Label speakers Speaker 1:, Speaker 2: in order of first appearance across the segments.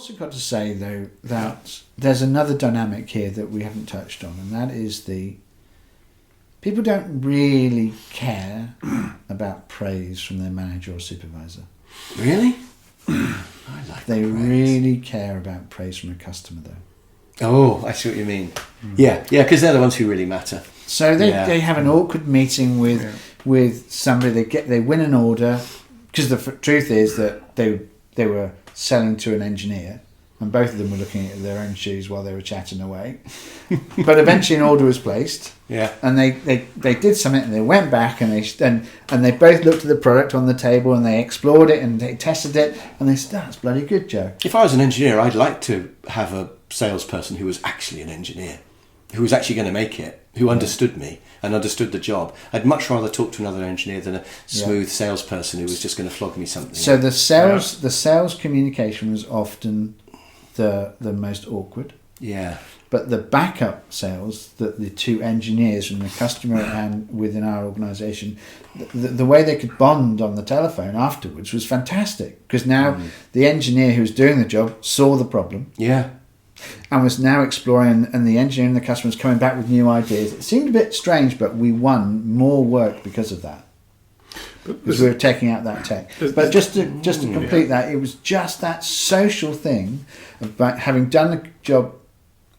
Speaker 1: also got to say, though, that there's another dynamic here that we haven't touched on, and that is people don't really care about praise from their manager or supervisor.
Speaker 2: Really? I like
Speaker 1: They
Speaker 2: praise.
Speaker 1: really care about praise from a customer, though.
Speaker 2: Oh, I see what you mean. Yeah, because they're the ones who really matter.
Speaker 1: So they have an awkward meeting with somebody. They win an order, because the truth is that they were selling to an engineer, and both of them were looking at their own shoes while they were chatting away. But eventually an order was placed.
Speaker 2: Yeah.
Speaker 1: And they did something, and they went back, and they both looked at the product on the table, and they explored it, and they tested it, and they said, "That's bloody good, Joe."
Speaker 2: If I was an engineer, I'd like to have a salesperson who was actually an engineer, who was actually going to make it, who understood me and understood the job. I'd much rather talk to another engineer than a smooth salesperson who was just going to flog me something.
Speaker 1: So the sales communication was often the most awkward.
Speaker 2: Yeah.
Speaker 1: But the backup sales, that the two engineers and the customer and within our organisation, the way they could bond on the telephone afterwards was fantastic, because now the engineer who was doing the job saw the problem.
Speaker 2: Yeah.
Speaker 1: And was now exploring, and the engineer and the customer was coming back with new ideas. It seemed a bit strange, but we won more work because of that. Because we were taking out that tech. But just to complete that, it was just that social thing about having done the job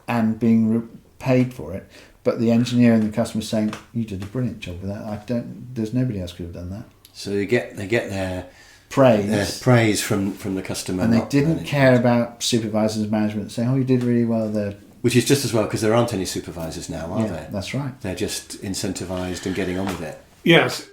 Speaker 1: and being paid for it, but the engineer and the customer saying, "You did a brilliant job with that. There's nobody else could have done that."
Speaker 2: So they get their
Speaker 1: praise
Speaker 2: from the customer,
Speaker 1: and they didn't care about supervisors and management saying, "Oh, you did really well there."
Speaker 2: Which is just as well, because there aren't any supervisors now, are there?
Speaker 1: That's right.
Speaker 2: They're just incentivised and getting on with it.
Speaker 3: Yes,